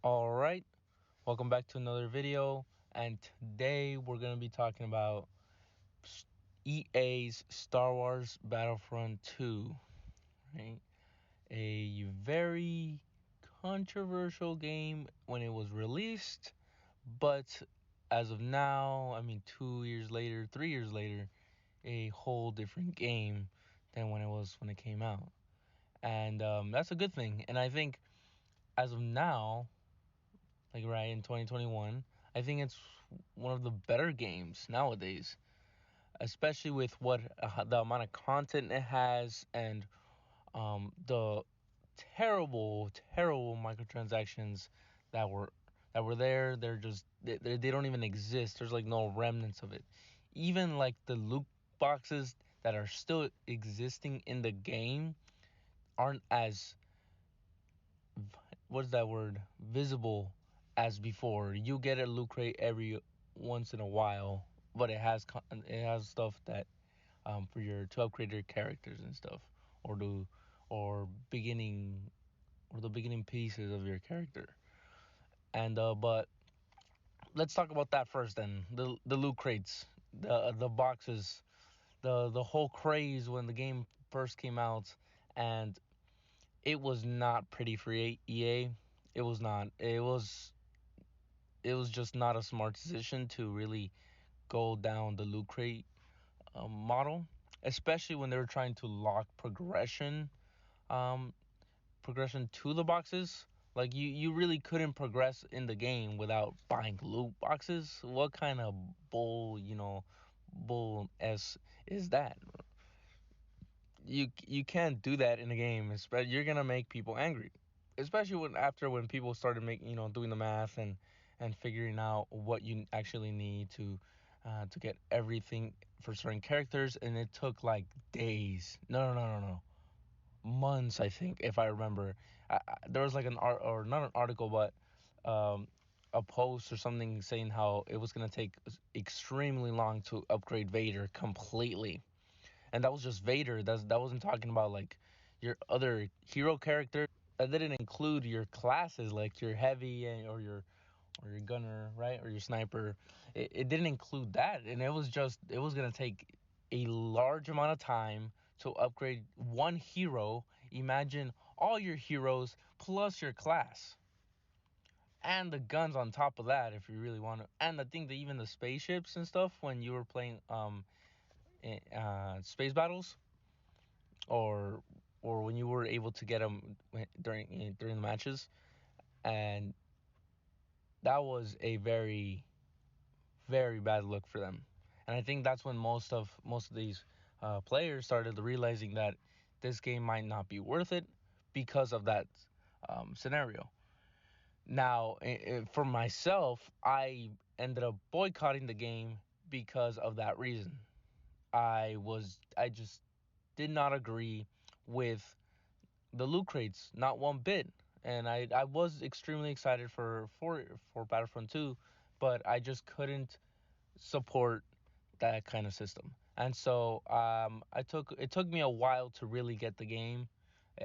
All right, welcome back to another video, and today we're going to be talking about EA's Star Wars Battlefront 2, right? A very controversial game when it was released, but as of now, 2 years later, 3 years later, a whole different game than when it came out. And that's a good thing. And I think as of now, like right in 2021. I think it's one of the better games nowadays, especially with what the amount of content it has and the terrible microtransactions that were that were there. They're just they don't even exist. There's like no remnants of it. Even like the loot boxes that are still existing in the game aren't as what is that word, visible as before. You get a loot crate every once in a while, but it has stuff that for your to upgrade your characters and stuff, or do or beginning or the beginning pieces of your character. And but let's talk about that first. Then the loot crates, the boxes, the whole craze when the game first came out, and it was not pretty for EA. It was not. It was just not a smart decision to really go down the loot crate model, especially when they were trying to lock um, progression to the boxes. Like you really couldn't progress in the game without buying loot boxes. What kind of bull s is that? You can't do that in a game. You're gonna make people angry, especially when people started making doing the math and figuring out what you actually need to get everything for certain characters, and it took like days. No, months. I think if I remember, there was like an art or not an article, but um, a post or something saying how it was gonna take extremely long to upgrade Vader completely, and that was just Vader. That wasn't talking about like your other hero characters. That didn't include your classes like your heavy or your gunner, right, or your sniper. It didn't include that, and it was gonna take a large amount of time to upgrade one hero. Imagine all your heroes plus your class. And the guns on top of that, if you really want to, and I think that even the spaceships and stuff when you were playing space battles, or when you were able to get them during the matches, and that was a very bad look for them. And I think that's when most of these players started realizing that this game might not be worth it because of that scenario. Now, for myself, I ended up boycotting the game because of that reason. I just did not agree with the loot crates, not one bit. And I was extremely excited for Battlefront 2, but I just couldn't support that kind of system. And so it took me a while to really get the game.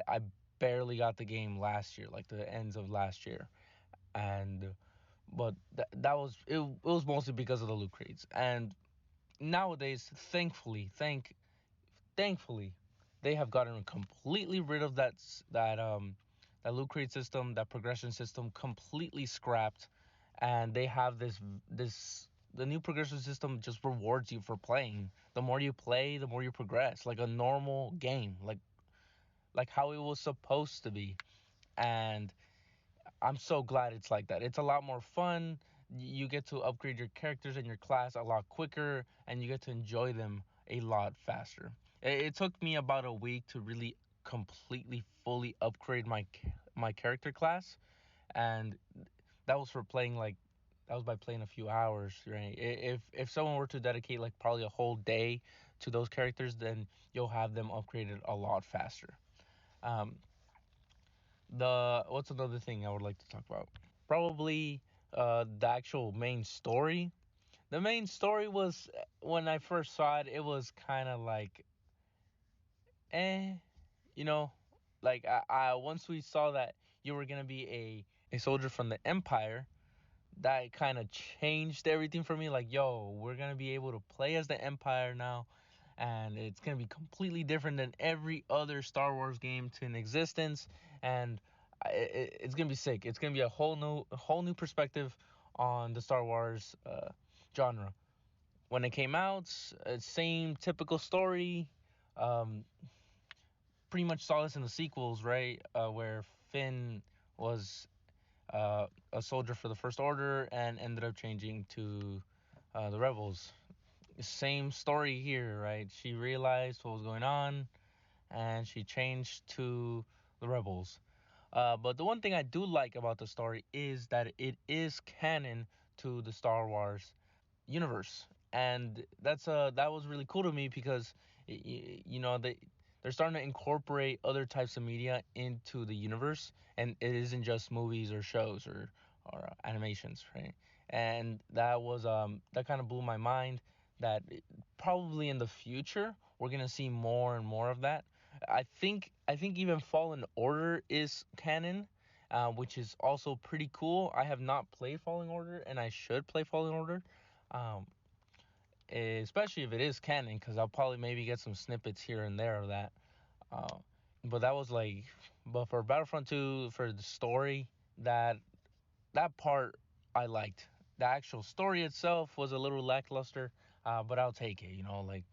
I barely got the game last year, like the ends of last year, and but that was it was mostly because of the loot crates. And nowadays, thankfully, they have gotten completely rid of that loot crate system, that progression system, completely scrapped, and they have this the new progression system just rewards you for playing. The more you play, the more you progress, like a normal game, like how it was supposed to be. And I'm so glad it's like that. It's a lot more fun. You get to upgrade your characters and your class a lot quicker, and you get to enjoy them a lot faster. It took me about a week to really completely fully upgrade my character class, and that was for playing like that was by playing a few hours, right? If someone were to dedicate like probably a whole day to those characters, then you'll have them upgraded a lot faster. Um, the What's another thing I would like to talk about? Probably the actual main story. The main story was when I first saw it, it was kind of like eh, you know, like I once we saw that you were gonna be a soldier from the Empire, that kind of changed everything for me. Like, yo, we're gonna be able to play as the Empire now, and it's gonna be completely different than every other Star Wars game in existence, and it's gonna be sick. It's gonna be a whole new perspective on the Star Wars genre. When it came out, same typical story. Um, Pretty much saw this in the sequels, right? Where Finn was a soldier for the First Order and ended up changing to the Rebels. Same story here, right? She realized what was going on and she changed to the Rebels. But the one thing I do like about the story is that it is canon to the Star Wars universe, and that was really cool to me because they're starting to incorporate other types of media into the universe, and it isn't just movies or shows or animations, right? And that kind of blew my mind that probably in the future we're gonna see more and more of that. I think even Fallen Order is canon, which is also pretty cool. I have not played Fallen Order, and I should play Fallen Order, um, especially if it is canon, because I'll probably maybe get some snippets here and there of that. Uh, but that was like, but for Battlefront 2, for the story, that part I liked. The actual story itself was a little lackluster, but I'll take it. Like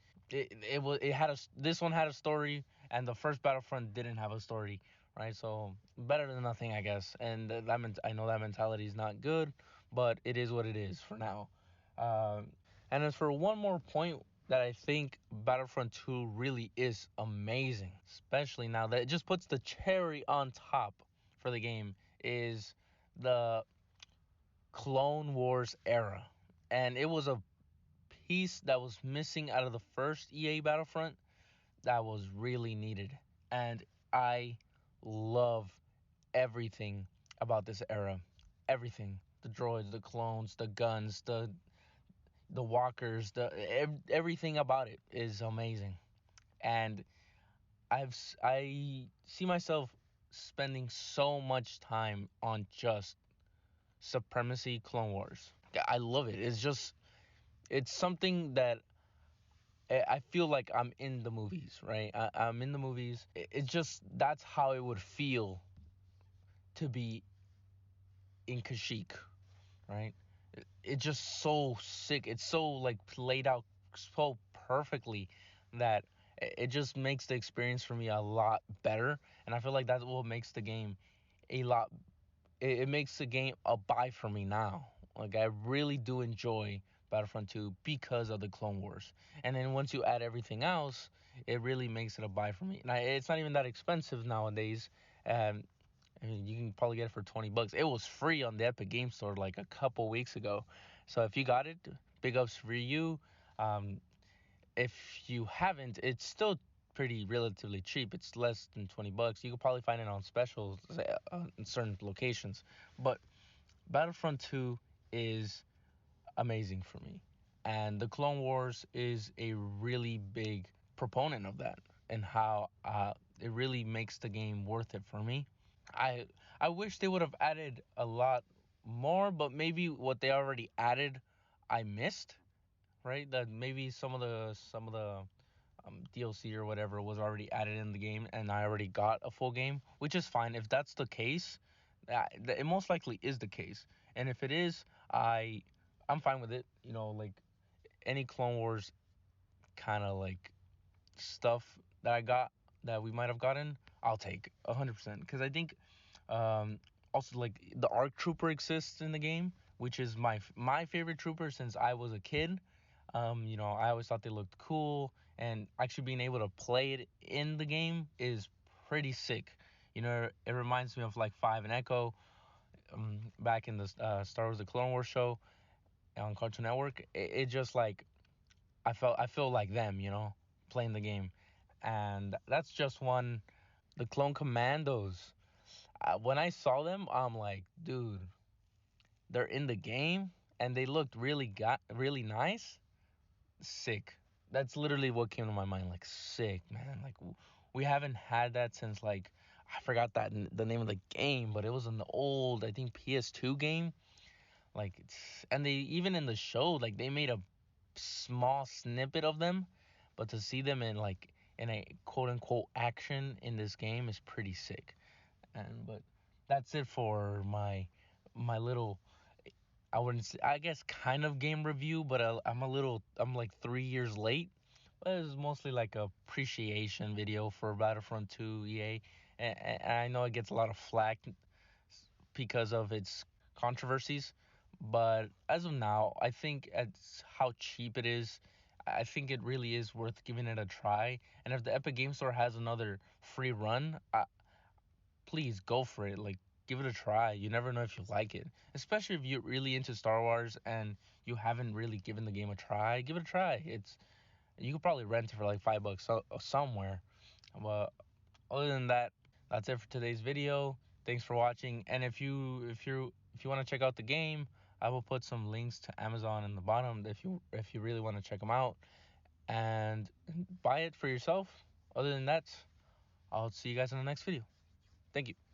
this one had a story, and the first Battlefront didn't have a story, right? So better than nothing, I guess. And I know that mentality is not good, but it is what it is for now. And as for one more point that I think Battlefront 2 really is amazing, especially now that it just puts the cherry on top for the game, is the Clone Wars era. And it was a piece that was missing out of the first EA Battlefront that was really needed. And I love everything about this era. Everything. The droids, the clones, the guns, the walkers, everything about it is amazing. And I see myself spending so much time on just Supremacy Clone Wars. I love it. It's something that I feel like I'm in the movies, right? I'm in the movies. It's just that's how it would feel to be in Kashyyyk, right? It's just so sick. It's so like played out so perfectly that it just makes the experience for me a lot better. And I feel like that's what makes the game a lot. It makes the game a buy for me now. Like I really do enjoy Battlefront 2 because of the Clone Wars. And then once you add everything else, it really makes it a buy for me. Now it's not even that expensive nowadays. Um, I mean, you can probably get it for $20. It was free on the Epic Game Store like a couple weeks ago. So if you got it, big ups for you. Um, if you haven't, it's still pretty relatively cheap. It's less than $20. You could probably find it on specials in certain locations. But Battlefront 2 is amazing for me. And the Clone Wars is a really big proponent of that, and how it really makes the game worth it for me. I I wish they would have added a lot more, but maybe what they already added I missed, right? That maybe some of the DLC or whatever was already added in the game, and I already got a full game, which is fine. If that's the case, it most likely is the case. And if it is, I'm fine with it. Like any Clone Wars kind of like stuff that I got that we might have gotten, I'll take 100%. Because I think also like the ARC Trooper exists in the game, which is my favorite trooper since I was a kid. I always thought they looked cool, and actually being able to play it in the game is pretty sick. It reminds me of like Five and Echo, back in the Star Wars: The Clone Wars show on Cartoon Network. It just like I feel like them, playing the game, and that's just one. The Clone Commandos. When I saw them, I'm like, dude, they're in the game and they looked really nice. Sick. That's literally what came to my mind. Like sick, man. Like we haven't had that since like I forgot the name of the game, but it was an old, I think, PS2 game. Like, and they even in the show, like they made a small snippet of them, but to see them in a quote unquote action in this game is pretty sick. And but that's it for my little, I wouldn't say, I guess kind of game review, but I'm like 3 years late. But it was mostly like a appreciation video for Battlefront 2 EA, and I know it gets a lot of flack because of its controversies. But as of now, I think it's how cheap it is. I think it really is worth giving it a try. And if the Epic Game Store has another free run, please go for it. Like, give it a try. You never know if you like it, especially if you're really into Star Wars and you haven't really given the game a try. Give it a try. It's You could probably rent it for like $5 somewhere. But other than that, that's it for today's video. Thanks for watching. And if you want to check out the game, I will put some links to Amazon in the bottom if you really want to check them out and buy it for yourself. Other than that, I'll see you guys in the next video. Thank you.